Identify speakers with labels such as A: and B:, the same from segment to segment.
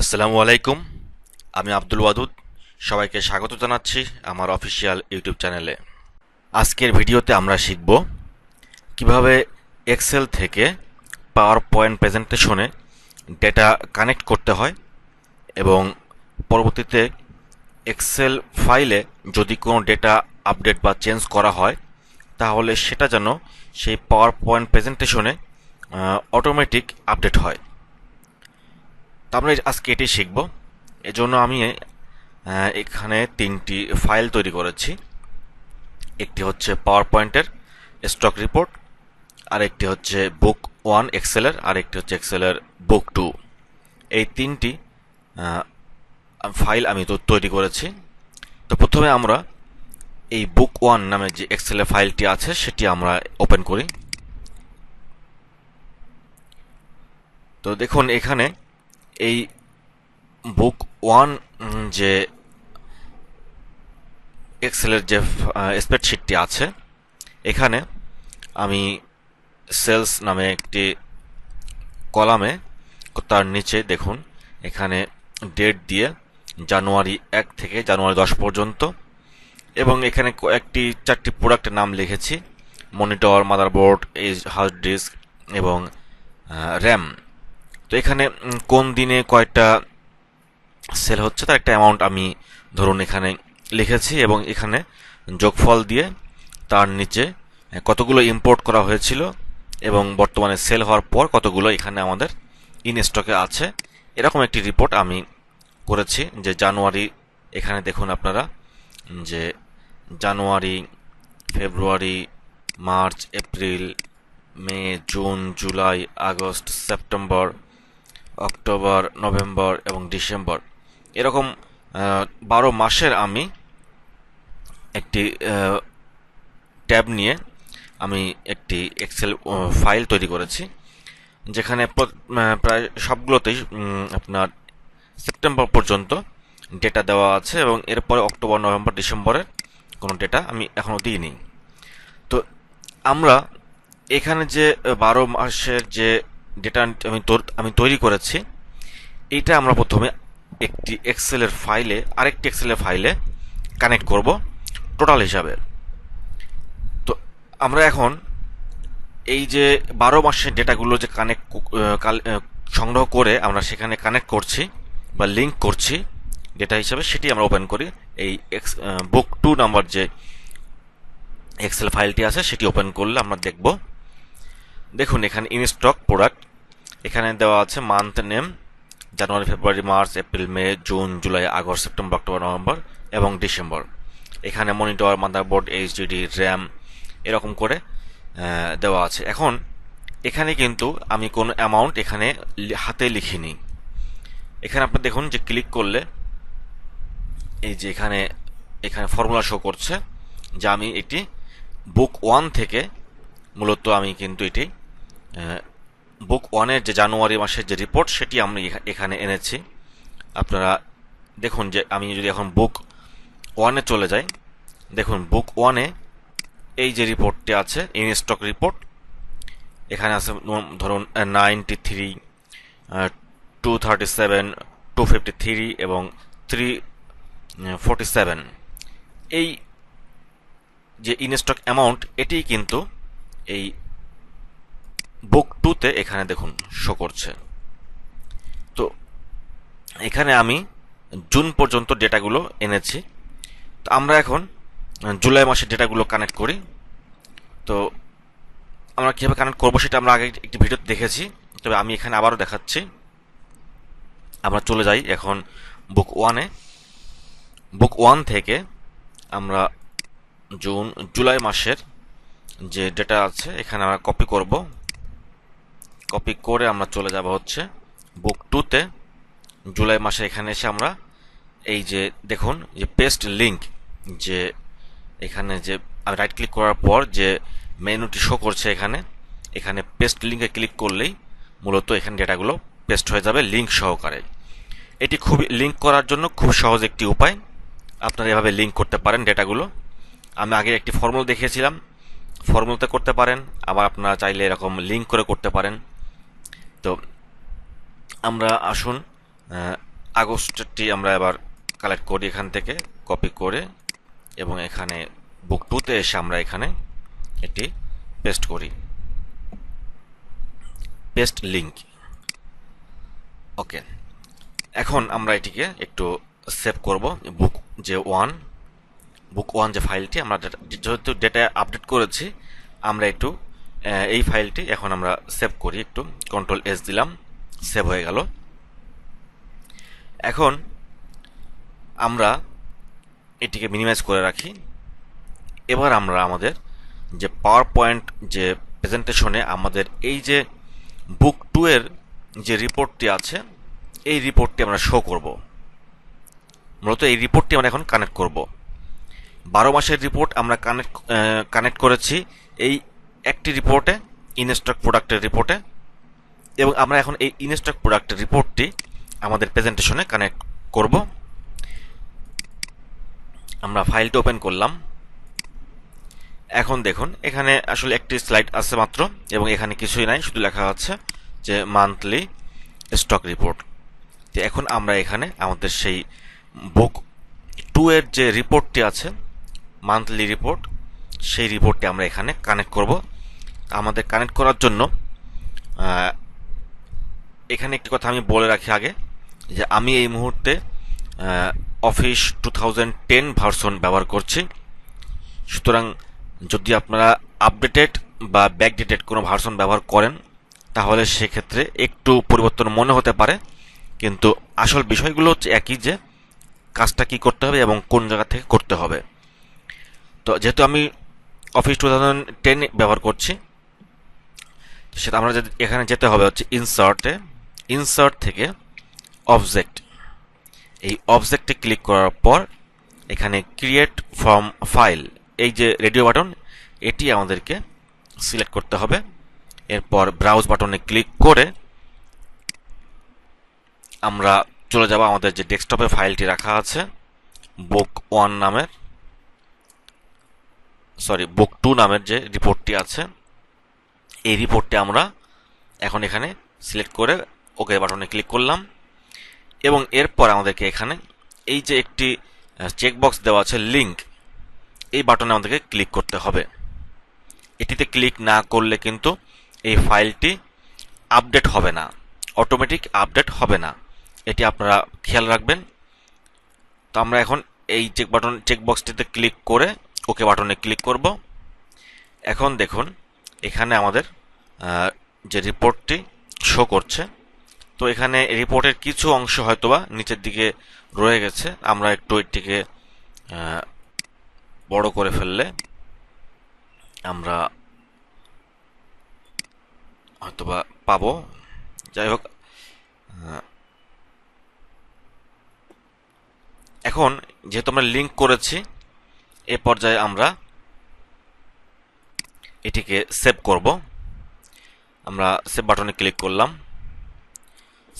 A: আসসালামু আলাইকুম। আমি আব্দুল ওয়াদুদ। সবাইকে স্বাগত জানাচ্ছি আমার অফিসিয়াল ইউটিউব চ্যানেলে। আজকের ভিডিওতে আমরা শিখব কিভাবে এক্সেল থেকে পাওয়ার পয়েন্ট প্রেজেন্টেশনে ডেটা কানেক্ট করতে হয় এবং পরবর্তীতে এক্সেল ফাইলে যদি কোনো ডেটা আপডেট বা চেঞ্জ করা হয় তাহলে সেটা যেন সেই পাওয়ার পয়েন্ট প্রেজেন্টেশনে অটোমেটিক আপডেট হয়। তো আমরা আজকে এটি শিখব। এজন্য আমি এখানে তিনটি ফাইল তৈরি করেছি। একটি হচ্ছে পাওয়ার পয়েন্টের স্টক রিপোর্ট, আরেকটি হচ্ছে বুক ওয়ান এক্সেলের, আরেকটি হচ্ছে এক্সেলের বুক টু। এই তিনটি ফাইল আমি তৈরি করেছি। তো প্রথমে আমরা এই বুক ওয়ান নামে যে এক্সেলের ফাইলটি আছে সেটি আমরা ওপেন করি। তো দেখুন এখানে এই বুক ওয়ান যে এক্সেলের যে স্প্রেডশিটটি আছে, এখানে আমি সেলস নামে একটি কলামে তার নিচে দেখুন এখানে ডেট দিয়ে জানুয়ারি 1 থেকে জানুয়ারি 10 পর্যন্ত, এবং এখানে চারটি প্রোডাক্টের নাম লিখেছি: মনিটর, মাদারবোর্ড, হার্ড ডিস্ক এবং র্যাম। তো এখানে কোন দিনে কয়টা সেল হচ্ছে তার একটা অ্যামাউন্ট আমি ধরুন এখানে লিখেছি, এবং এখানে যোগফল দিয়ে তার নিচে কতগুলো ইম্পোর্ট করা হয়েছিল এবং বর্তমানে সেল হওয়ার পর কতগুলো এখানে আমাদের ইন স্টকে আছে, এরকম একটি রিপোর্ট আমি করেছি। যে জানুয়ারি, এখানে দেখুন আপনারা যে January, February, March, April, May, June, July, August, September, October, November এবং ডিসেম্বর, এরকম 12 মাসের আমি একটি ট্যাব নিয়ে আমি একটি এক্সেল ফাইল তৈরি করেছি, যেখানে প্রায় সবগুলোতেই আপনার সেপ্টেম্বর পর্যন্ত ডেটা দেওয়া আছে, এবং এরপরে অক্টোবর, নভেম্বর, ডিসেম্বরের কোনো ডেটা আমি এখনও দিইনি। তো আমরা এখানে যে 12 মাসের যে ডেটা আমি তৈরি করেছি, এইটা আমরা প্রথমে একটি এক্সেলের ফাইলে আরেকটি এক্সেলের ফাইলে কানেক্ট করব টোটাল হিসাবে। তো আমরা এখন এই যে 12 মাসের ডেটাগুলো যে সংগ্রহ করে আমরা সেখানে কানেক্ট করছি বা লিঙ্ক করছি ডেটা হিসাবে, সেটি আমরা ওপেন করি। এই বুক টু নাম্বার যে এক্সেল ফাইলটি আছে সেটি ওপেন করলে আমরা দেখব, দেখুন এখানে ইন স্টক প্রোডাক্ট, এখানে দেওয়া আছে month name January, February, March, April, May, June, July, August, September, October, November এবং ডিসেম্বর। এখানে মনিটর, মাদারবোর্ড, এইচডিডি, র্যাম এরকম করে দেওয়া আছে। এখন এখানে কিন্তু আমি কোনো অ্যামাউন্ট এখানে হাতে লিখিনি। এখানে আপনি দেখুন যে ক্লিক করলে এই যে এখানে এখানে ফর্মুলা শো করছে যে আমি এটি বুক ওয়ান থেকে মূলত আমি কিন্তু এটি বুক ওয়ানের যে জানুয়ারি মাসের যে রিপোর্ট সেটি আমি এখানে এনেছি। আপনারা দেখুন যে আমি যদি এখন বুক ওয়ানে চলে যাই, দেখুন বুক ওয়ানে এই যে রিপোর্টটি আছে ইন স্টক রিপোর্ট, এখানে আছে ধরুন 93, 237, 253 এবং 347। এই যে ইন স্টক অ্যামাউন্ট এটি কিন্তু এই বুক টুতে এখানে দেখুন শো করছে। তো এখানে আমি জুন পর্যন্ত ডেটাগুলো এনেছি। তো আমরা এখন জুলাই মাসের ডেটাগুলো কানেক্ট করি। তো আমরা কীভাবে কানেক্ট করবো সেটা আমরা আগে একটি ভিডিওতে দেখেছি, তবে আমি এখানে আবারও দেখাচ্ছি। আমরা চলে যাই এখন বুক ওয়ানে। বুক ওয়ান থেকে আমরা জুলাই মাসের যে ডেটা আছে এখানে আমরা কপি করব। কপি করে আমরা চলে যাব হচ্ছে বুক টুতে। জুলাই মাসে এখানে এসে আমরা এই যে দেখুন যে পেস্ট লিঙ্ক, যে এখানে যে রাইট ক্লিক করার পর যে মেনুটি শো করছে এখানে, এখানে পেস্ট লিঙ্কে ক্লিক করলেই মূলত এখানে ডেটাগুলো পেস্ট হয়ে যাবে লিঙ্ক সহকারে। এটি খুবই লিঙ্ক করার জন্য খুব সহজ একটি উপায়। আপনারা এভাবে লিঙ্ক করতে পারেন ডেটাগুলো। আমি আগে একটি ফর্মুলা দেখিয়েছিলাম, ফর্মুলাতে করতে পারেন, আবার আপনারা চাইলে এরকম লিঙ্ক করে করতে পারেন। তো আমরা আসুন আগস্টেরটি আমরা এবার কালেক্ট করি এখান থেকে, কপি করে, এবং এখানে বুক 2-তে এসে আমরা এখানে এটি পেস্ট করি, পেস্ট লিঙ্ক। ওকে, এখন আমরা এটিকে একটু সেভ করব। বুক ওয়ান যে ফাইলটি আমরা যেহেতু ডেটা আপডেট করেছি, আমরা একটু এই ফাইলটি এখন আমরা সেভ করি। একটু Ctrl+S দিলাম, সেভ হয়ে গেল। এখন আমরা এটিকে মিনিমাইজ করে রাখি। এবার আমরা আমাদের যে পাওয়ার পয়েন্ট যে প্রেজেন্টেশনে আমাদের এই যে বুক 2 এর যে রিপোর্টটি আছে, এই রিপোর্টটি আমরা শো করব। মূলত এই রিপোর্টটি আমরা এখন কানেক্ট করব। 12 মাসের রিপোর্ট আমরা কানেক্ট করেছি এই একটি রিপোর্টে, ইনস্টক প্রোডাক্টের রিপোর্টে, এবং আমরা এখন এই ইনস্টক প্রোডাক্টের রিপোর্টটি আমাদের প্রেজেন্টেশনে কানেক্ট করব। আমরা ফাইলটি ওপেন করলাম। এখন দেখুন এখানে আসলে একটি স্লাইড আছে মাত্র, এবং এখানে কিছুই নাই, শুধু লেখা আছে যে মান্থলি স্টক রিপোর্ট। তো এখন আমরা এখানে আমাদের সেই বুক 2 এর যে রিপোর্টটি আছে, মান্থলি রিপোর্ট, সেই রিপোর্টটি আমরা এখানে কানেক্ট করব। আমাদের কানেক্ট করার জন্য এখানে একটি কথা আমি বলে রাখি আগে, যে আমি এই মুহূর্তে অফিস 2010 ভার্সন ব্যবহার করছি। সুতরাং যদি আপনারা আপডেটেড বা ব্যাকডেটেড কোনো ভার্সন ব্যবহার করেন, তাহলে সেক্ষেত্রে একটু পরিবর্তন মনে হতে পারে, কিন্তু আসল বিষয়গুলো হচ্ছে একই, যে কাজটা কি করতে হবে এবং কোন জায়গা থেকে করতে হবে। তো যেহেতু আমি অফিস 2010 ব্যবহার করছি, সেটা আমরা এখানে যেতে হবে হচ্ছে ইনসার্ট থেকে অবজেক্ট। এই অবজেক্টে ক্লিক করার পর এখানে ক্রিয়েট ফ্রম ফাইল, এই যে রেডিও বাটন, এটি আমাদেরকে সিলেক্ট করতে হবে। এরপর ব্রাউজ বাটনে ক্লিক করে আমরা চলে যাব আমাদের যে ডেস্কটপে ফাইলটি রাখা আছে, বুক 2 নামের যে রিপোর্টটি আছে, এই রিপোর্টটি আমরা এখন এখানে সিলেক্ট করে ওকে বাটনে ক্লিক করলাম। এবং এরপর আমাদেরকে এখানে এই যে একটি চেকবক্স দেওয়া আছে লিঙ্ক, এই বাটনে আমাদেরকে ক্লিক করতে হবে। এটিতে ক্লিক না করলে কিন্তু এই ফাইলটি আপডেট হবে না, অটোমেটিক আপডেট হবে না, এটি আপনারা খেয়াল রাখবেন। তো আমরা এখন এই চেকবক্সটিতে ক্লিক করে ওকে বাটনে ক্লিক করব। এখন দেখুন এখানে আমাদের যে রিপোর্টটি শো করছে। তো এখানে রিপোর্টের কিছু অংশ হয়তোবা নিচের দিকে রয়ে গেছে, আমরা একটু এটিকে বড় করে ফেললে আমরা হয়তোবা পাবো। যাই হোক, এখন যেহেতু আমরা লিঙ্ক করেছি, এ পর্যায়ে আমরা এটিকে সেভ করব। আমরা সেভ বাটনে ক্লিক করলাম।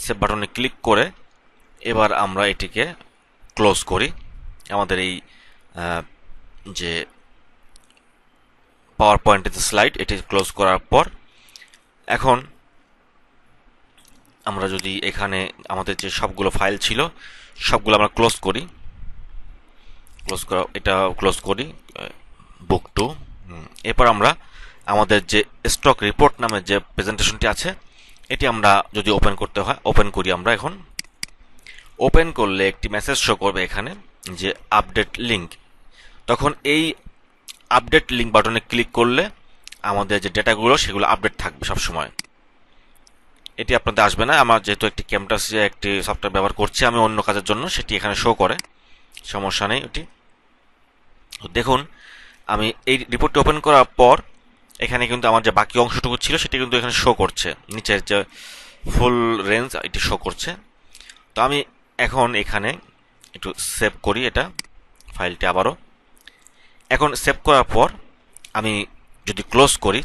A: সেভ বাটনে ক্লিক করে এবার আমরা এটিকে ক্লোজ করি। আমাদের এই যে পাওয়ার পয়েন্টের যে স্লাইড, এটি ক্লোজ করার পর এখন আমরা যদি এখানে আমাদের যে সবগুলো ফাইল ছিল সবগুলো আমরা ক্লোজ করি, এটা ক্লোজ করি বুক 2। এরপর আমরা আমাদের যে স্টক রিপোর্ট নামে যে প্রেজেন্টেশনটি আছে, এটি আমরা যদি ওপেন করতে হয়, ওপেন করি। আমরা এখন ওপেন করলে একটি মেসেজ শো করবে এখানে যে আপডেট লিঙ্ক। তখন এই আপডেট লিঙ্ক বাটনে ক্লিক করলে আমাদের যে ডেটাগুলো সেগুলো আপডেট থাকবে সবসময়। এটি আপনাদের আসবে না। আমার যেহেতু একটি ক্যামটাসিয়া একটি সফটওয়্যার ব্যবহার করছি আমি অন্য কাজের জন্য, সেটি এখানে শো করে, সমস্যা নেই। ওটি দেখুন আমি এই রিপোর্টটি ওপেন করার পর এখানে কিন্তু আমার যে বাকি অংশটুকু ছিল সেটি কিন্তু এখানে শো করছে, নিচের যে ফুল রেঞ্জ এটি শো করছে। তো আমি এখন এখানে একটু সেভ করি এটা ফাইলটি আবারও। এখন সেভ করার পর আমি যদি ক্লোজ করি,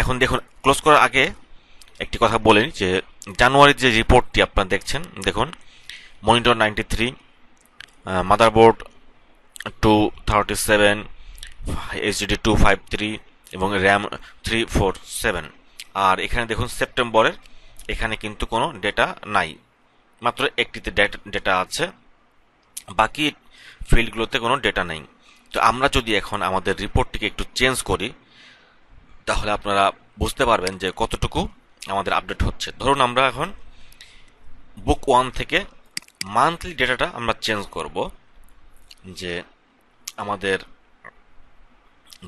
A: এখন দেখুন ক্লোজ করার আগে একটি কথা বলেন যে জানুয়ারির যে রিপোর্টটি আপনারা দেখছেন, দেখুন মনিটর 93, মাদারবোর্ড 237, এইচডিডি 253 এবং র্যাম 347। আর এখানে দেখুন সেপ্টেম্বরের এখানে কিন্তু কোনো ডেটা নাই, মাত্র একটিতে ডেটা আছে, বাকি ফিল্ডগুলোতে কোনো ডেটা নেই। তো আমরা যদি এখন আমাদের রিপোর্টটিকে একটু চেঞ্জ করি, তাহলে আপনারা বুঝতে পারবেন যে কতটুকু আমাদের আপডেট হচ্ছে। ধরুন আমরা এখন বুক 1 থেকে মান্থলি ডেটাটা আমরা চেঞ্জ করব। যে আমাদের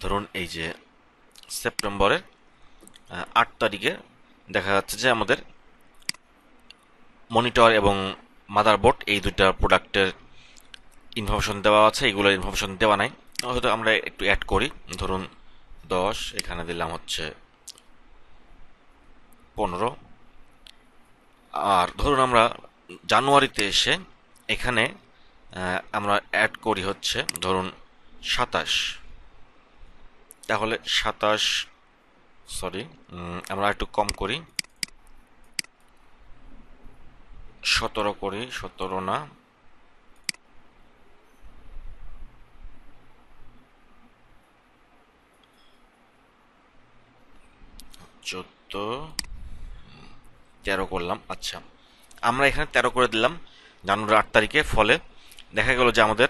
A: ধরুন এই যে সেপ্টেম্বরের 8 তারিখে দেখা যাচ্ছে যে আমাদের মনিটর এবং মাদারবোর্ড এই দুইটা প্রোডাক্টের ইনফরমেশন দেওয়া আছে, এগুলোর ইনফরমেশন দেওয়া নাই। হয়তো আমরা একটু অ্যাড করি, ধরুন 10, এখানে দিলাম হচ্ছে 15। আর ধরুন আমরা জানুয়ারিতে এসে এখানে আমরা অ্যাড করি হচ্ছে ধরুন 27। তাহলে 27, সরি, আমরা একটু কম করি, 17 করি, 17 না, 14, 13 করলাম। আচ্ছা, আমরা এখানে 13 করে দিলাম জানুয়ারি 8 তারিখে। ফলে দেখা গেল যে আমাদের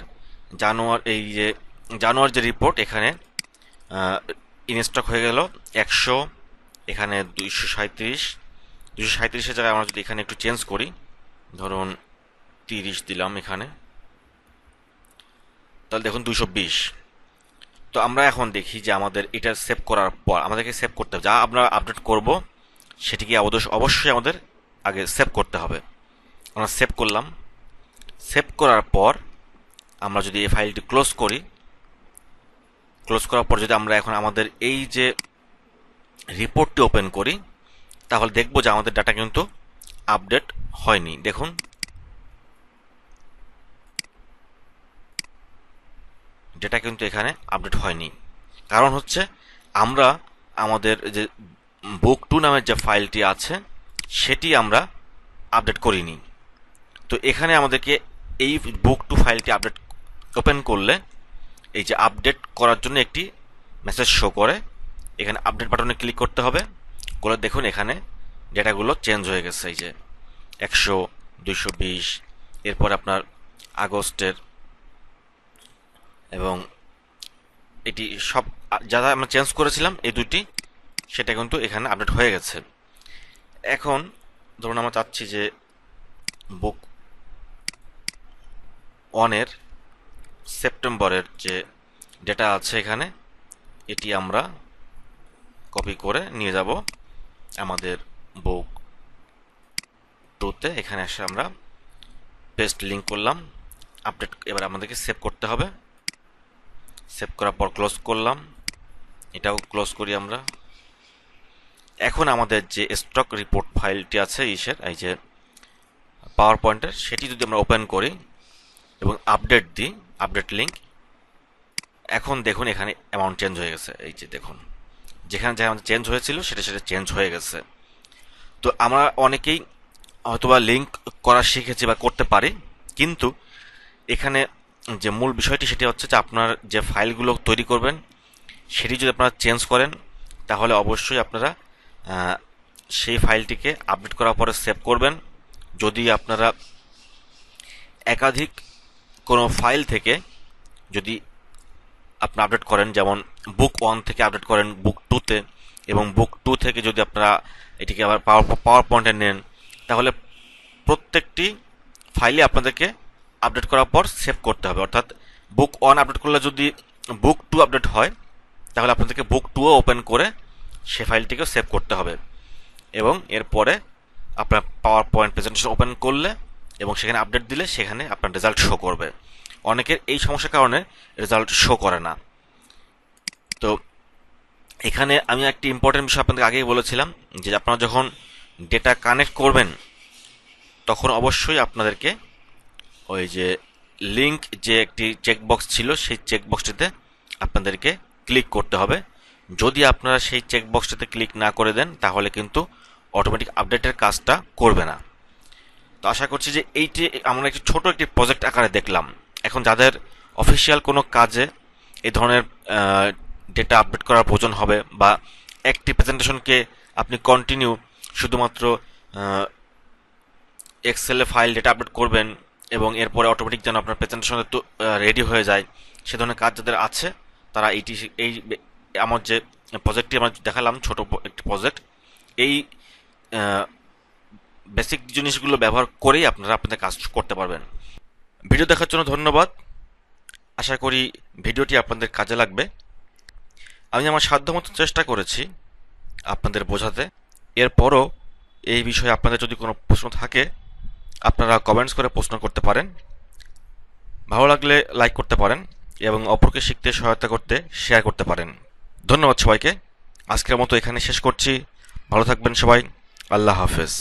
A: এই যে জানুয়ারি যে রিপোর্ট এখানে ইনস্টক হয়ে গেল 100, এখানে 237। 237-এর জায়গায় আমরা যদি এখানে একটু চেঞ্জ করি, ধরুন 30 দিলাম এখানে, তাহলে দেখুন 220। তো আমরা এখন দেখি যে আমাদের এটা সেভ করার পর আমাদেরকে সেভ করতে হবে, যা আমরা আপডেট করব সেটিকে অবশ্যই আমাদের আগে সেভ করতে হবে। আমরা সেভ করলাম। সেভ করার পর আমরা যদি এই ফাইলটি ক্লোজ করি, ক্লোজ করার পর যদি আমরা এখন আমাদের এই যে রিপোর্টটি ওপেন করি, তাহলে দেখব যে আমাদের ডাটা কিন্তু আপডেট হয়নি। দেখুন ডেটা কিন্তু এখানে আপডেট হয়নি। কারণ হচ্ছে আমরা আমাদের যে বুক 2 নামের যে ফাইলটি আছে সেটি আমরা আপডেট করিনি। তো এখানে আমাদেরকে এই বুক 2 ফাইলটি আপডেট ওপেন করলে এই যে আপডেট করার জন্য একটি মেসেজ শো করে, এখানে আপডেট বাটনে ক্লিক করতে হবে। করে দেখুন এখানে ডেটাগুলো চেঞ্জ হয়ে গেছে, এই যে 100, 220, এরপর আপনার আগস্টের, এবং এটি সব যারা আমরা চেঞ্জ করেছিলাম এই দুটি, সেটা কিন্তু এখানে আপডেট হয়ে গেছে। এখন ধরুন আমরা চাচ্ছি যে বুক 1-এর সেপ্টেম্বরের যে ডেটা আছে এখানে, এটি আমরা কপি করে নিয়ে যাব আমাদের বুক 2-তে। এখানে এসে আমরা পেস্ট লিঙ্ক করলাম, আপডেট এবার আমাদেরকে সেভ করতে হবে। সেভ করার পর ক্লোজ করলাম, এটাও ক্লোজ করি আমরা। এখন আমাদের যে স্টক রিপোর্ট ফাইলটি আছে এই যে পাওয়ার পয়েন্টের, সেটি যদি আমরা ওপেন করি এবং আপডেট দিই, আপডেট লিঙ্ক, এখন দেখুন এখানে অ্যামাউন্ট চেঞ্জ হয়ে গেছে। এই যে দেখুন যেখানে চেঞ্জ হয়েছিল সেটা চেঞ্জ হয়ে গেছে। তো আমরা অনেকেই হয়তোবা লিঙ্ক করা শিখেছি বা করতে পারি, কিন্তু এখানে যে মূল বিষয়টি সেটি হচ্ছে যে আপনার যে ফাইলগুলো তৈরি করবেন সেটি যদি আপনারা চেঞ্জ করেন, তাহলে অবশ্যই আপনারা সেই ফাইলটিকে আপডেট করার পরে সেভ করবেন। যদি আপনারা একাধিক কোনো ফাইল থেকে যদি আপনি আপডেট করেন, যেমন বুক 1 থেকে আপডেট করেন বুক 2-তে, এবং বুক 2 থেকে যদি আপনারা এটিকে আবার পাওয়ার পয়েন্টে নেন, তাহলে প্রত্যেকটি ফাইলে আপনাদেরকে আপডেট করার পর সেভ করতে হবে। অর্থাৎ বুক 1 আপডেট করলে যদি বুক 2 আপডেট হয়, তাহলে আপনাদেরকে বুক 2ও ওপেন করে সে ফাইলটিকেও সেভ করতে হবে, এবং এরপরে আপনার পাওয়ার পয়েন্ট প্রেজেন্টেশন ওপেন করলে এবং সেখানে আপডেট দিলে সেখানে আপনার রেজাল্ট শো করবে। অনেকের এই সমস্যার কারণে রেজাল্ট শো করে না। তো এখানে আমি একটি ইম্পর্টেন্ট বিষয় আপনাদের আগেই বলেছিলাম যে আপনারা যখন ডেটা কানেক্ট করবেন তখন অবশ্যই আপনাদেরকে ওই যে লিঙ্ক যে একটি চেকবক্স ছিল সেই চেকবক্সটিতে আপনাদেরকে ক্লিক করতে হবে। যদি আপনারা সেই চেকবক্সটিতে ক্লিক না করে দেন তাহলে কিন্তু অটোমেটিক আপডেটের কাজটা করবে না। তো আশা করছি যে এইটি আমরা একটি ছোট একটি প্রজেক্ট আকারে দেখলাম। এখন যাদের অফিসিয়াল কোনো কাজে এই ধরনের ডেটা আপডেট করার প্রয়োজন হবে, বা একটি প্রেজেন্টেশনকে আপনি কন্টিনিউ শুধুমাত্র এক্সেলে ফাইল ডেটা আপলোড করবেন এবং এরপরে অটোমেটিক যেন আপনার প্রেজেন্টেশন রেডি হয়ে যায়, সে ধরনের কাজ যাদের আছে তারা এই আমার যে প্রজেক্টটি আমরা দেখালাম, ছোট একটি প্রজেক্ট, এই বেসিক জিনিসগুলো ব্যবহার করেই আপনারা আপনাদের কাজ করতে পারবেন। ভিডিও দেখার জন্য ধন্যবাদ। আশা করি ভিডিওটি আপনাদের কাজে লাগবে। আমি আমার সাধ্যমতো চেষ্টা করেছি আপনাদের বোঝাতে। এরপরও এই বিষয়ে আপনাদের যদি কোনো প্রশ্ন থাকে আপনারা কমেন্টস করে প্রশ্ন করতে পারেন। ভালো লাগলে লাইক করতে পারেন এবং অপরকে শিখতে সহায়তা করতে শেয়ার করতে পারেন। ধন্যবাদ সবাইকে। আজকের মতো এখানে শেষ করছি। ভালো থাকবেন সবাই। আল্লাহ হাফেজ।